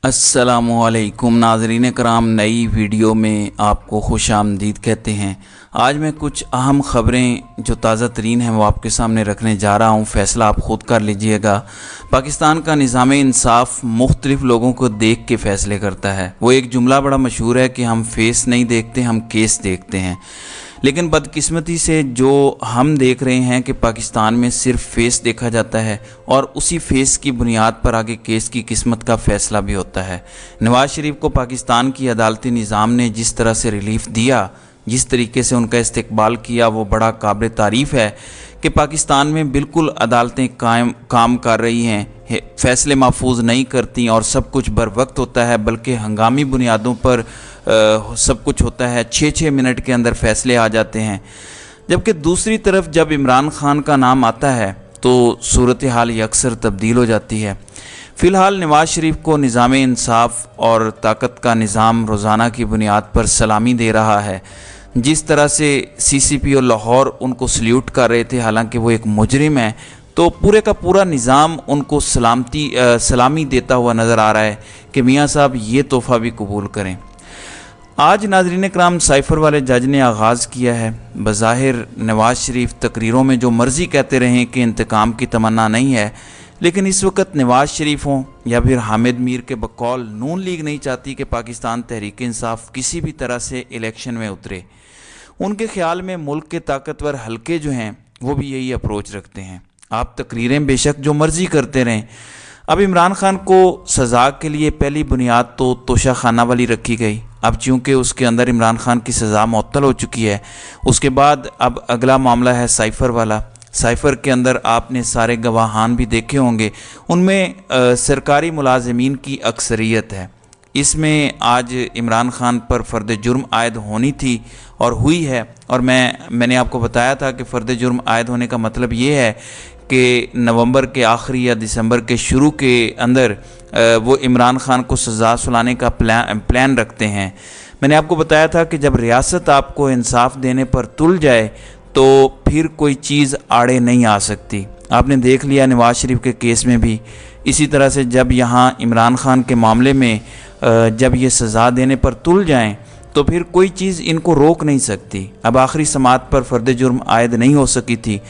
अस्सलामु अलैकुम नाज़रीन कराम, नई वीडियो में आपको खुश आमदीद कहते हैं। आज मैं कुछ अहम ख़बरें जो ताज़ा तरीन हैं वो आपके सामने रखने जा रहा हूँ। फ़ैसला आप ख़ुद कर लीजिएगा। पाकिस्तान का निज़ाम इंसाफ मुख्तलिफ़ लोगों को देख के फ़ैसले करता है। वो एक जुमला बड़ा मशहूर है कि हम फेस नहीं देखते, हम केस देखते हैं। लेकिन बदकिस्मती से जो हम देख रहे हैं कि पाकिस्तान में सिर्फ फेस देखा जाता है और उसी फेस की बुनियाद पर आगे केस की किस्मत का फ़ैसला भी होता है। नवाज़ शरीफ को पाकिस्तान की अदालती निज़ाम ने जिस तरह से रिलीफ दिया, जिस तरीके से उनका इस्तकबाल किया, वो बड़ा काबिल तारीफ़ है कि पाकिस्तान में बिल्कुल अदालतें काम कर रही हैं, फ़ैसले महफूज नहीं करती और सब कुछ बर वक्त होता है, बल्कि हंगामी बुनियादों पर सब कुछ होता है। 6-6 मिनट के अंदर फ़ैसले आ जाते हैं। जबकि दूसरी तरफ जब इमरान खान का नाम आता है तो सूरत हाल अक्सर तब्दील हो जाती है। फ़िलहाल नवाज़ शरीफ को निज़ाम इंसाफ और ताकत का निज़ाम रोज़ाना की बुनियाद पर सलामी दे रहा है। जिस तरह से CCP और लाहौर उनको सल्यूट कर रहे थे, हालांकि वो एक मुजरिम है, तो पूरे का पूरा निज़ाम उनको सलामी देता हुआ नज़र आ रहा है कि मियाँ साहब ये तोहफ़ा भी कबूल करें। आज नाज़रीन कराम साइफ़र वाले जज ने आगाज़ किया है। बज़ाहिर नवाज़ शरीफ तकरीरों में जो मर्ज़ी कहते रहें कि इंतकाम की तमन्ना नहीं है, लेकिन इस वक्त नवाज़ शरीफ हों या फिर हामिद मीर के बकौल नून लीग नहीं चाहती कि पाकिस्तान तहरीक इंसाफ किसी भी तरह से इलेक्शन में उतरे। उनके ख्याल में मुल्क के ताकतवर हलके जो हैं वो भी यही अप्रोच रखते हैं। आप तकरीरें बेशक जो मर्ज़ी करते रहें। अब इमरान खान को सज़ा के लिए पहली बुनियाद तो तोशा खाना वाली रखी गई। अब चूँकि उसके अंदर इमरान खान की सज़ा मुअत्तल हो चुकी है, उसके बाद अब अगला मामला है साइफ़र वाला। साइफ़र के अंदर आपने सारे गवाहान भी देखे होंगे, उनमें सरकारी मुलाजमीन की अक्सरियत है। इसमें आज इमरान खान पर फ़र्द जुर्म आयद होनी थी और हुई है। और मैंने आपको बताया था कि फ़र्द जुर्म आयद होने का मतलब ये है कि नवंबर के आखिरी या दिसंबर के शुरू के अंदर वो इमरान खान को सज़ा सुनाने का प्लान रखते हैं। मैंने आपको बताया था कि जब रियासत आपको इंसाफ देने पर तुल जाए तो फिर कोई चीज़ आड़े नहीं आ सकती। आपने देख लिया नवाज़ शरीफ के केस में भी इसी तरह से, जब यहाँ इमरान खान के मामले में जब ये सज़ा देने पर तुल जाएं तो फिर कोई चीज़ इनको रोक नहीं सकती। अब आखिरी समात पर फ़र्द जुर्म आयद नहीं हो सकी थी।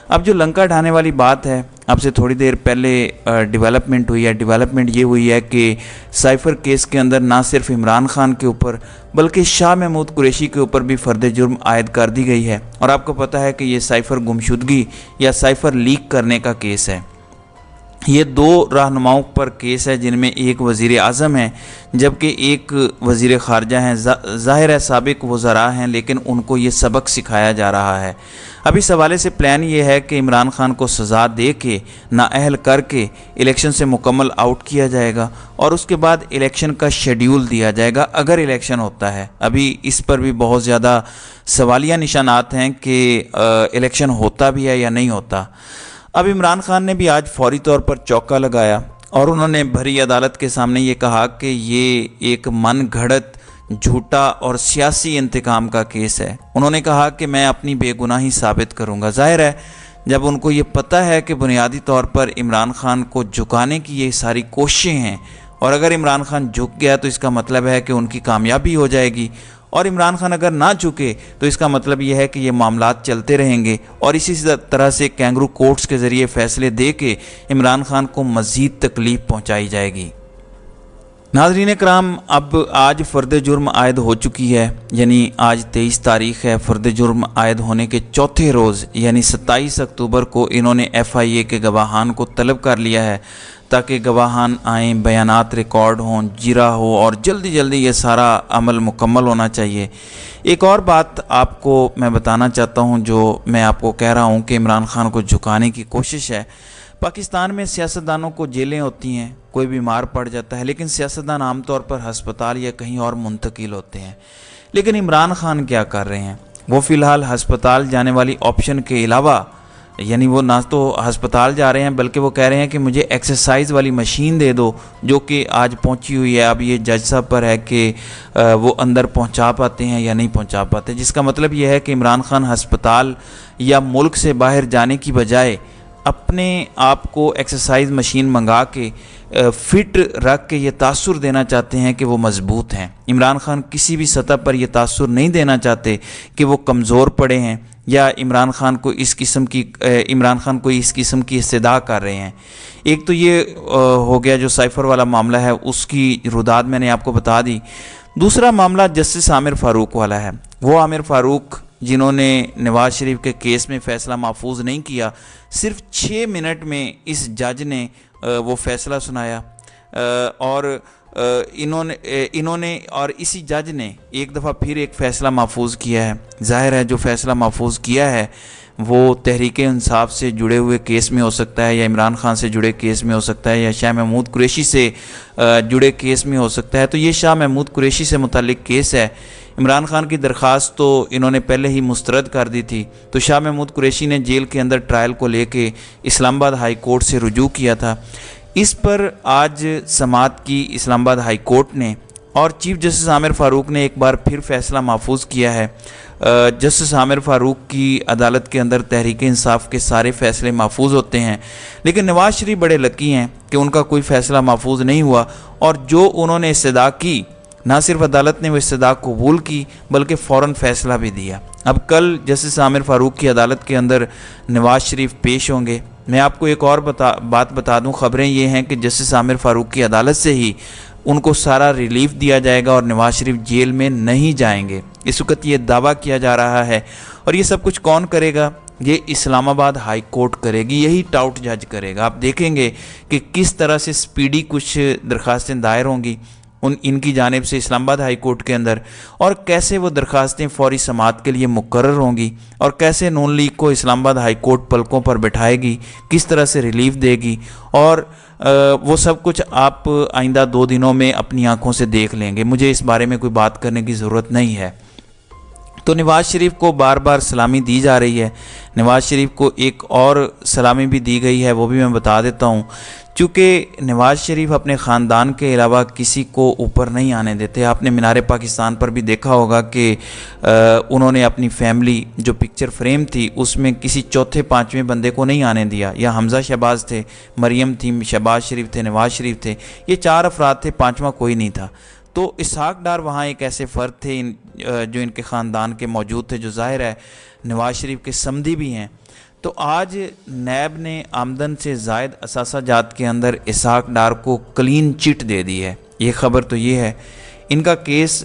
अब जो लंका ढाने वाली बात है, अब से थोड़ी देर पहले डेवलपमेंट हुई है। डेवलपमेंट ये हुई है कि साइफ़र केस के अंदर ना सिर्फ इमरान खान के ऊपर बल्कि शाह महमूद कुरैशी के ऊपर भी फ़र्द जुर्म आयद कर दी गई है। और आपको पता है कि ये साइफ़र गुमशुदगी या साइफ़र लीक करने का केस है। ये दो रहनुमाओं पर केस है, जिनमें एक वज़ीर आज़म है जबकि एक वज़ीर ख़ारजा हैं। ज़ाहिर है साबिक़ वज़रा हैं, लेकिन उनको ये सबक सिखाया जा रहा है। अब इस हवाले से प्लान ये है कि इमरान खान को सज़ा दे के नाअहल करके इलेक्शन से मुकम्मल आउट किया जाएगा और उसके बाद इलेक्शन का शेड्यूल दिया जाएगा, अगर इलेक्शन होता है। अभी इस पर भी बहुत ज़्यादा सवालिया निशानात हैं कि इलेक्शन होता भी है या नहीं होता। अब इमरान खान ने भी आज फौरी तौर पर चौका लगाया और उन्होंने भरी अदालत के सामने ये कहा कि ये एक मन घड़त, झूठा और सियासी इंतकाम का केस है। उन्होंने कहा कि मैं अपनी बेगुनाही साबित करूंगा। जाहिर है जब उनको ये पता है कि बुनियादी तौर पर इमरान खान को झुकाने की ये सारी कोशिशें हैं और अगर इमरान खान झुक गया तो इसका मतलब है कि उनकी कामयाबी हो जाएगी, और इमरान खान अगर ना झुके तो इसका मतलब यह है कि ये मामलात चलते रहेंगे और इसी तरह से कैंगरू कोर्ट्स के ज़रिए फ़ैसले दे के इमरान खान को मज़ीद तकलीफ़ पहुँचाई जाएगी। नाज़रीन कराम, अब आज फ़र्द जुर्म आयद हो चुकी है, यानी आज 23 तारीख़ है। फ़र्द जुर्म आयद होने के चौथे रोज़ यानी 27 अक्टूबर को इन्होंने FIA के गवाहान को तलब कर लिया है ताकि गवाहान आएँ, बयानात रिकॉर्ड हों, जिरा हो और जल्दी जल्दी ये सारा अमल मुकम्मल होना चाहिए। एक और बात आपको मैं बताना चाहता हूँ, जो मैं आपको कह रहा हूँ कि इमरान खान को झुकाने की कोशिश है। पाकिस्तान में सियासतदानों को जेलें होती हैं, कोई बीमार पड़ जाता है, लेकिन सियासतदान आमतौर पर हस्पताल या कहीं और मुंतकिल होते हैं। लेकिन इमरान खान क्या कर रहे हैं? वो फ़िलहाल हस्पताल जाने वाली ऑप्शन के अलावा, यानी वो ना तो हस्पताल जा रहे हैं बल्कि वो कह रहे हैं कि मुझे एक्सरसाइज वाली मशीन दे दो, जो कि आज पहुंची हुई है। अब ये जज साहब पर है कि वो अंदर पहुंचा पाते हैं या नहीं पहुंचा पाते, जिसका मतलब ये है कि इमरान खान हस्पताल या मुल्क से बाहर जाने की बजाय اپنے آپ کو ایکسرسائز مشین منگا کے فٹ رکھ کے یہ تاثر دینا چاہتے ہیں کہ وہ مضبوط ہیں۔ عمران خان کسی بھی سطح پر یہ تاثر نہیں دینا چاہتے کہ وہ کمزور پڑے ہیں یا عمران خان کو اس قسم کی استدعا کر رہے ہیں۔ ایک تو یہ ہو گیا جو سائفر والا معاملہ ہے، اس کی رداد میں نے آپ کو بتا دی۔ دوسرا معاملہ جسٹس عامر فاروق والا ہے۔ وہ عامر فاروق جنہوں نے نواز شریف کے کیس میں فیصلہ محفوظ نہیں کیا، صرف 6 منٹ میں اس جج نے وہ فیصلہ سنایا، اور انہوں نے اور اسی جج نے ایک دفعہ پھر ایک فیصلہ محفوظ کیا ہے۔ ظاہر ہے جو فیصلہ محفوظ کیا ہے وہ تحریک انصاف سے جڑے ہوئے کیس میں ہو سکتا ہے، یا عمران خان سے جڑے کیس میں ہو سکتا ہے، یا شاہ محمود قریشی سے جڑے کیس میں ہو سکتا ہے۔ تو یہ شاہ محمود قریشی سے متعلق کیس ہے۔ عمران خان کی درخواست تو انہوں نے پہلے ہی مسترد کر دی تھی، تو شاہ محمود قریشی نے جیل کے اندر ٹرائل کو لے کے اسلام آباد ہائی کورٹ سے رجوع کیا تھا۔ اس پر آج سماعت کی اسلام آباد ہائی کورٹ نے، اور چیف جسٹس عامر فاروق نے ایک بار پھر فیصلہ محفوظ کیا ہے۔ جسٹس عامر فاروق کی عدالت کے اندر تحریک انصاف کے سارے فیصلے محفوظ ہوتے ہیں، لیکن نواز شریف بڑے لکی ہیں کہ ان کا کوئی فیصلہ محفوظ نہیں ہوا، اور جو انہوں نے استدعا کی، نہ صرف عدالت نے وہ استدعا قبول کی بلکہ فوراً فیصلہ بھی دیا۔ اب کل جسٹس عامر فاروق کی عدالت کے اندر نواز شریف پیش ہوں گے۔ میں آپ کو ایک اور بات بتا دوں، خبریں یہ ہیں کہ جسٹس عامر فاروق کی عدالت سے ہی ان کو سارا ریلیف دیا جائے گا اور نواز شریف جیل میں نہیں جائیں گے۔ اس وقت یہ دعویٰ کیا جا رہا ہے، اور یہ سب کچھ کون کرے گا؟ یہ اسلام آباد ہائی کورٹ کرے گی، یہی ٹاؤٹ جج کرے گا۔ آپ دیکھیں گے کہ کس طرح سے سپیڈی کچھ درخواستیں دائر ہوں گی ان کی جانب سے اسلام آباد ہائی کورٹ کے اندر، اور کیسے وہ درخواستیں فوری سماعت کے لیے مقرر ہوں گی، اور کیسے نون لیگ کو اسلام آباد ہائی کورٹ پلکوں پر بٹھائے گی، کس طرح سے ریلیف دے گی، اور وہ سب کچھ آپ آئندہ 2 دنوں میں اپنی آنکھوں سے دیکھ لیں گے۔ مجھے اس بارے میں کوئی بات کرنے کی ضرورت نہیں ہے۔ تو نواز شریف کو بار بار سلامی دی جا رہی ہے۔ نواز شریف کو ایک اور سلامی بھی دی گئی ہے، وہ بھی میں بتا دیتا ہوں۔ چونکہ نواز شریف اپنے خاندان کے علاوہ کسی کو اوپر نہیں آنے دیتے۔ آپ نے مینار پاکستان پر بھی دیکھا ہوگا کہ انہوں نے اپنی فیملی جو پکچر فریم تھی اس میں کسی چوتھے پانچویں بندے کو نہیں آنے دیا۔ یا حمزہ شہباز تھے، مریم تھی، شہباز شریف تھے، نواز شریف تھے، یہ 4 افراد تھے، 5واں کوئی نہیں تھا۔ تو اسحاق ڈار وہاں ایک ایسے فرد تھے جو ان کے خاندان کے موجود تھے، جو ظاہر ہے نواز شریف کے سمدھی بھی ہیں۔ تو آج نیب نے آمدن سے زائد اثاثہ جات کے اندر اسحاق ڈار کو کلین چٹ دے دی ہے۔ یہ خبر تو یہ ہے، ان کا کیس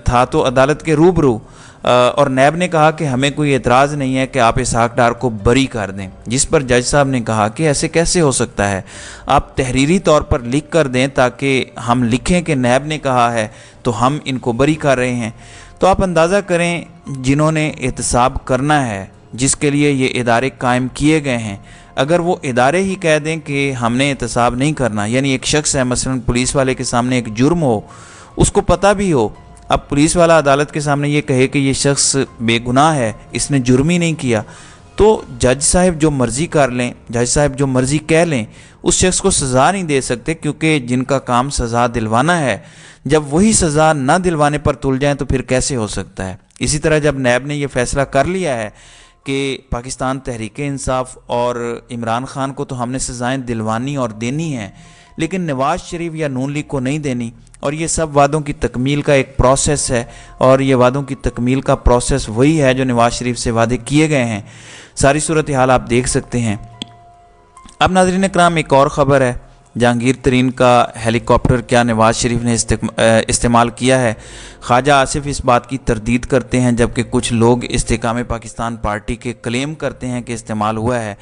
تھا تو عدالت کے روبرو، اور نیب نے کہا کہ ہمیں کوئی اعتراض نہیں ہے کہ آپ اسحاق ڈار کو بری کر دیں، جس پر جج صاحب نے کہا کہ ایسے کیسے ہو سکتا ہے، آپ تحریری طور پر لکھ کر دیں تاکہ ہم لکھیں کہ نیب نے کہا ہے تو ہم ان کو بری کر رہے ہیں۔ تو آپ اندازہ کریں جنہوں نے احتساب کرنا ہے، جس کے لیے یہ ادارے قائم کیے گئے ہیں، اگر وہ ادارے ہی کہہ دیں کہ ہم نے احتساب نہیں کرنا، یعنی ایک شخص ہے مثلا پولیس والے کے سامنے ایک جرم ہو، اس کو پتہ بھی ہو، اب پولیس والا عدالت کے سامنے یہ کہے کہ یہ شخص بے گناہ ہے، اس نے جرم ہی نہیں کیا، تو جج صاحب جو مرضی کر لیں، جج صاحب جو مرضی کہہ لیں، اس شخص کو سزا نہیں دے سکتے، کیونکہ جن کا کام سزا دلوانا ہے، جب وہی سزا نہ دلوانے پر تل جائیں تو پھر کیسے ہو سکتا ہے۔ اسی طرح جب نیب نے یہ فیصلہ کر لیا ہے کہ پاکستان تحریک انصاف اور عمران خان کو تو ہم نے سزائیں دلوانی اور دینی ہیں، لیکن نواز شریف یا نون لیگ کو نہیں دینی، اور یہ سب وعدوں کی تکمیل کا ایک پروسیس ہے، اور یہ وعدوں کی تکمیل کا پروسیس وہی ہے جو نواز شریف سے وعدے کیے گئے ہیں۔ ساری صورتحال آپ دیکھ سکتے ہیں۔ اب ناظرین کرام ایک اور خبر ہے، جہانگیر ترین کا ہیلی کاپٹر کیا نواز شریف نے استعمال کیا ہے؟ خواجہ آصف اس بات کی تردید کرتے ہیں، جبکہ کچھ لوگ استحکام پاکستان پارٹی کے کلیم کرتے ہیں کہ استعمال ہوا ہے،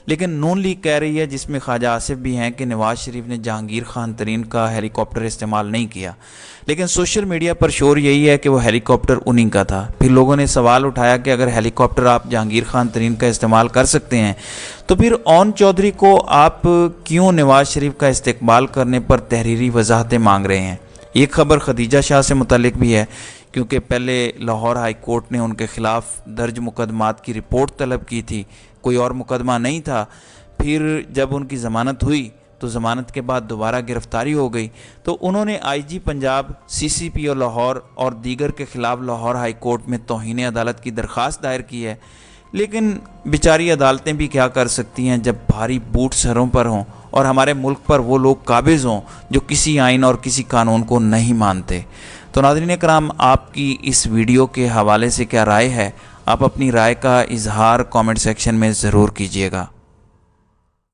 لیکن نون لیگ کہہ رہی ہے، جس میں خواجہ آصف بھی ہیں، کہ نواز شریف نے جہانگیر خان ترین کا ہیلی کاپٹر استعمال نہیں کیا۔ لیکن سوشل میڈیا پر شور یہی ہے کہ وہ ہیلی کاپٹر انہی کا تھا۔ پھر لوگوں نے سوال اٹھایا کہ اگر ہیلی کاپٹر آپ جہانگیر خان ترین کا استعمال کر سکتے ہیں تو پھر اون چودھری کو آپ کیوں نواز شریف کا استقبال کرنے پر تحریری وضاحتیں مانگ رہے ہیں؟ ایک خبر خدیجہ شاہ سے متعلق بھی ہے، کیونکہ پہلے لاہور ہائی کورٹ نے ان کے خلاف درج مقدمات کی رپورٹ طلب کی تھی، کوئی اور مقدمہ نہیں تھا۔ پھر جب ان کی ضمانت ہوئی تو ضمانت کے بعد دوبارہ گرفتاری ہو گئی، تو انہوں نے آئی جی پنجاب، سی سی پی او لاہور اور دیگر کے خلاف لاہور ہائی کورٹ میں توہین عدالت کی درخواست دائر کی ہے۔ लेकिन बेचारी अदालतें भी क्या कर सकती हैं जब भारी बूट सरों पर हों और हमारे मुल्क पर वो लोग काबिज़ हों जो किसी आइन और किसी कानून को नहीं मानते। तो नाज़रीन कराम, आपकी इस वीडियो के हवाले से क्या राय है? आप अपनी राय का इजहार कमेंट सेक्शन में ज़रूर कीजिएगा।